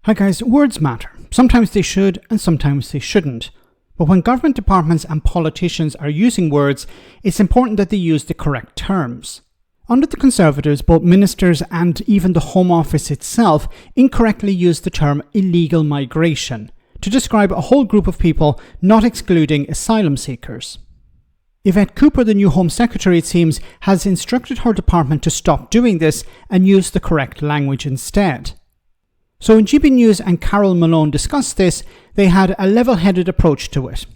Hi guys, words matter. Sometimes they should and sometimes they shouldn't. But when government departments and politicians are using words, it's important that they use the correct terms. Under the Conservatives, both ministers and even the Home Office itself incorrectly used the term illegal migration to describe a whole group of people, not excluding asylum seekers. Yvette Cooper, the new Home Secretary, it seems, has instructed her department to stop doing this and use the correct language instead. So when GB News and Carol Malone discussed this, they had a level-headed approach to it.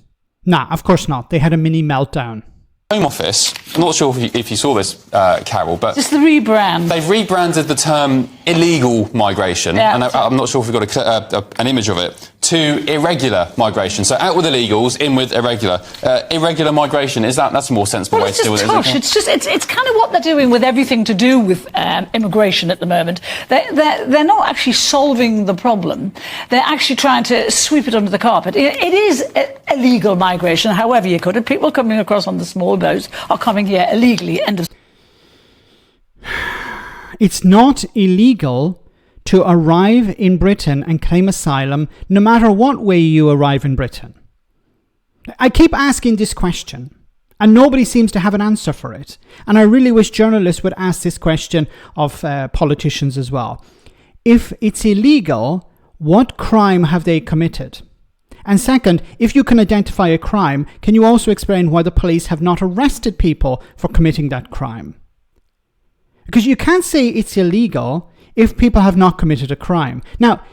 Nah, of course not. They had a mini meltdown. Home Office, I'm not sure if you saw this, Carol, but... Just the rebrand. They've rebranded the term illegal migration, and I'm not sure if we've got an image of it, to irregular migration. So out with illegals, in with irregular. Irregular migration, that's a more sensible way to deal with it, isn't it? It's kind of what they're doing with everything to do with immigration at the moment. They're not actually solving the problem. They're actually trying to sweep it under the carpet. It is illegal migration, however you could. People coming across on the small boats are coming here illegally. It's not illegal to arrive in Britain and claim asylum no matter what way you arrive in Britain. I keep asking this question and nobody seems to have an answer for it. And I really wish journalists would ask this question of politicians as well. If it's illegal, what crime have they committed? And second, if you can identify a crime, can you also explain why the police have not arrested people for committing that crime? Because you can't say it's illegal if people have not committed a crime. Now,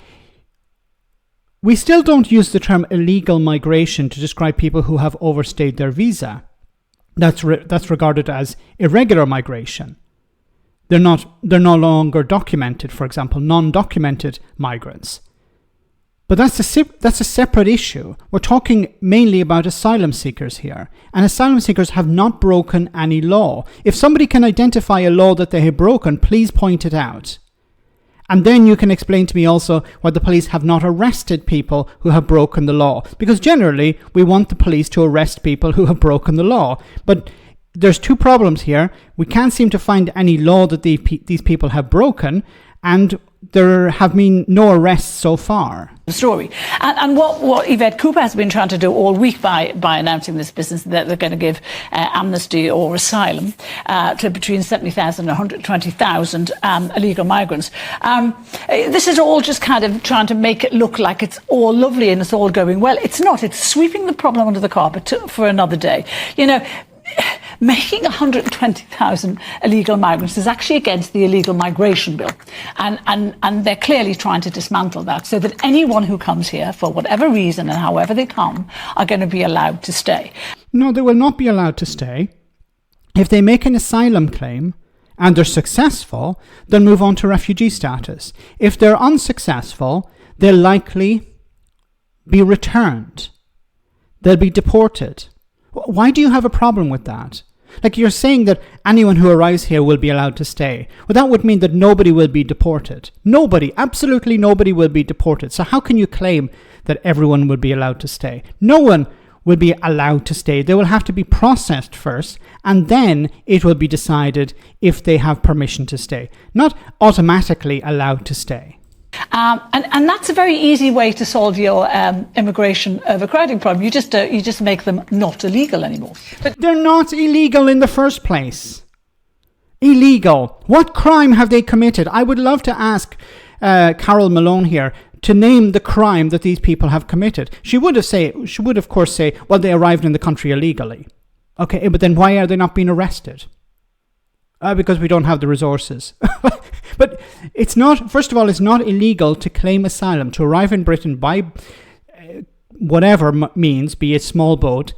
we still don't use the term illegal migration to describe people who have overstayed their visa. That's regarded as irregular migration. They're no longer documented, for example, non-documented migrants. But that's a separate issue. We're talking mainly about asylum seekers here. And asylum seekers have not broken any law. If somebody can identify a law that they have broken, please point it out. And then you can explain to me also why the police have not arrested people who have broken the law. Because generally, we want the police to arrest people who have broken the law. But there's two problems here. We can't seem to find any law that these people have broken, and there have been no arrests so far. The story. And what Yvette Cooper has been trying to do all week by announcing this business that they're going to give amnesty or asylum to between 70,000 and 120,000 illegal migrants. This is all just kind of trying to make it look like it's all lovely and it's all going well. It's not. It's sweeping the problem under the carpet for another day. You know, making 120,000 illegal migrants is actually against the illegal migration bill. And they're clearly trying to dismantle that so that anyone who comes here for whatever reason and however they come are going to be allowed to stay. No, they will not be allowed to stay. If they make an asylum claim and they're successful, they'll move on to refugee status. If they're unsuccessful, they'll likely be returned. They'll be deported. Why do you have a problem with that? Like, you're saying that anyone who arrives here will be allowed to stay. Well, that would mean that nobody will be deported. Nobody, absolutely nobody will be deported. So how can you claim that everyone will be allowed to stay? No one will be allowed to stay. They will have to be processed first, and then it will be decided if they have permission to stay. Not automatically allowed to stay. And that's a very easy way to solve your immigration overcrowding problem. You just make them not illegal anymore. But they're not illegal in the first place. Illegal. What crime have they committed? I would love to ask Carol Malone here to name the crime that these people have committed. She would of course say, well, they arrived in the country illegally. Okay, but then why are they not being arrested? Because we don't have the resources. But it's not, first of all, it's not illegal to claim asylum, to arrive in Britain by whatever means, be it small boat,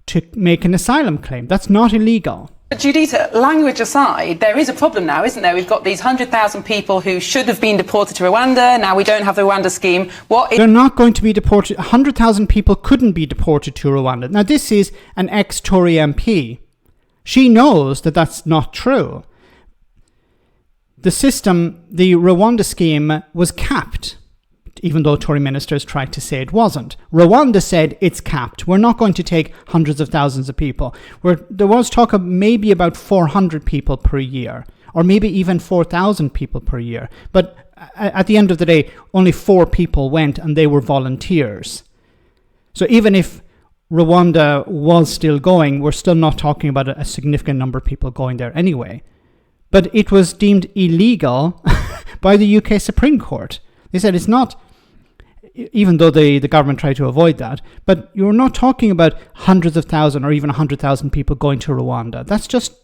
to make an asylum claim. That's not illegal. But Judita, language aside, there is a problem now, isn't there? We've got these 100,000 people who should have been deported to Rwanda. Now we don't have the Rwanda scheme. They're not going to be deported. 100,000 people couldn't be deported to Rwanda. Now, this is an ex-Tory MP. She knows that that's not true. The system, the Rwanda scheme, was capped, even though Tory ministers tried to say it wasn't. Rwanda said it's capped. We're not going to take hundreds of thousands of people. There was talk of maybe about 400 people per year, or maybe even 4,000 people per year. But at the end of the day, only 4 people went, and they were volunteers. So even if Rwanda was still going, we're still not talking about a significant number of people going there anyway. But it was deemed illegal by the UK Supreme Court. They said it's not, even though the government tried to avoid that, but you're not talking about hundreds of thousands or even 100,000 people going to Rwanda. That's just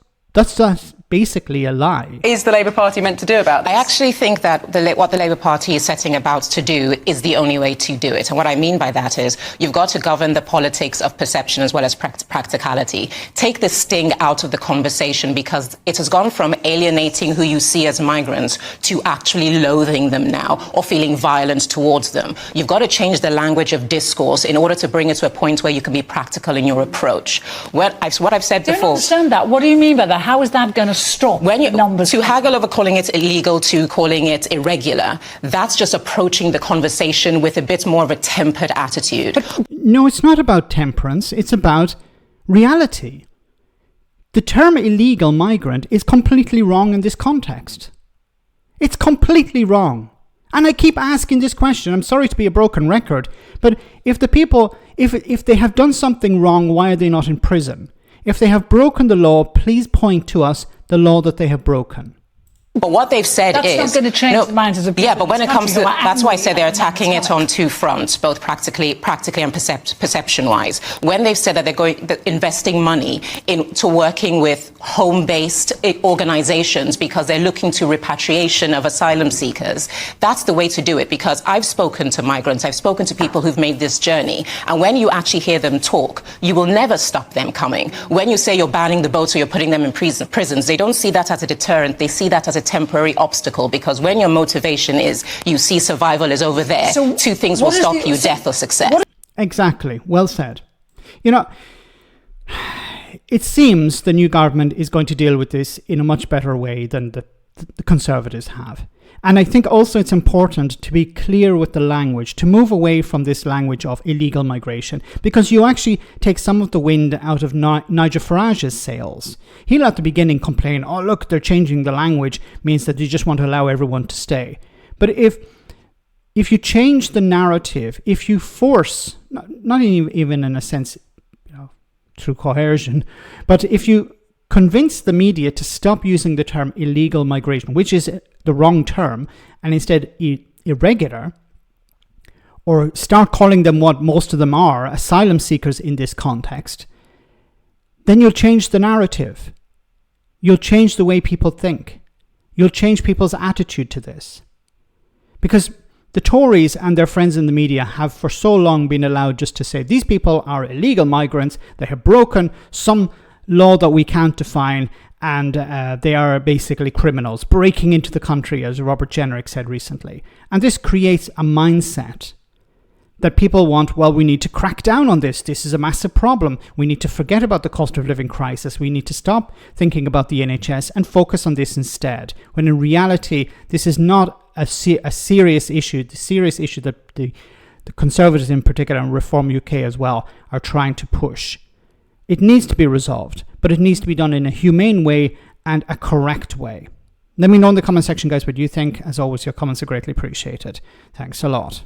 basically a lie. Is the Labour Party meant to do about this? I actually think that what the Labour Party is setting about to do is the only way to do it. And what I mean by that is you've got to govern the politics of perception as well as practicality. Take the sting out of the conversation, because it has gone from alienating who you see as migrants to actually loathing them now or feeling violent towards them. You've got to change the language of discourse in order to bring it to a point where you can be practical in your approach. What I've said before. I don't understand that. What do you mean by that? How is that going to stop numbers? To haggle over calling it illegal to calling it irregular, that's just approaching the conversation with a bit more of a tempered attitude. But no, it's not about temperance. It's about reality. The term illegal migrant is completely wrong in this context. It's completely wrong. And I keep asking this question. I'm sorry to be a broken record, but if the people, if they have done something wrong, why are they not in prison? If they have broken the law, please point to us the law that they have broken. But what they've said that's is... not going to change the minds of the people. Yeah, but when it comes to... That's why I say they're attacking it on 2 fronts, both practically and perception-wise. When they've said that they're investing money into working with home-based organizations because they're looking to repatriation of asylum seekers, that's the way to do it, because I've spoken to migrants, I've spoken to people who've made this journey, and when you actually hear them talk, you will never stop them coming. When you say you're banning the boats or you're putting them in prisons, they don't see that as a deterrent, they see that as a temporary obstacle, because when your motivation is you see survival is over there, so 2 things will stop you, death or success. Exactly. Well said. You know, it seems the new government is going to deal with this in a much better way than the Conservatives have. And I think also it's important to be clear with the language, to move away from this language of illegal migration, because you actually take some of the wind out of Nigel Farage's sails. He'll at the beginning complain, oh look, they're changing the language, means that you just want to allow everyone to stay. But if you change the narrative, if you force, not even in a sense, through coercion, but if you convince the media to stop using the term illegal migration, which is the wrong term, and instead irregular, or start calling them what most of them are, asylum seekers in this context, then you'll change the narrative. You'll change the way people think. You'll change people's attitude to this. Because the Tories and their friends in the media have for so long been allowed just to say, these people are illegal migrants, they have broken some law that we can't define, and they are basically criminals breaking into the country, as Robert Jenrick said recently. And this creates a mindset that people want, well, we need to crack down on this. This is a massive problem. We need to forget about the cost of living crisis. We need to stop thinking about the NHS and focus on this instead. When in reality, this is not a serious issue. The serious issue that the Conservatives in particular, and Reform UK as well, are trying to push. It needs to be resolved, but it needs to be done in a humane way and a correct way. Let me know in the comment section, guys, what you think. As always, your comments are greatly appreciated. Thanks a lot.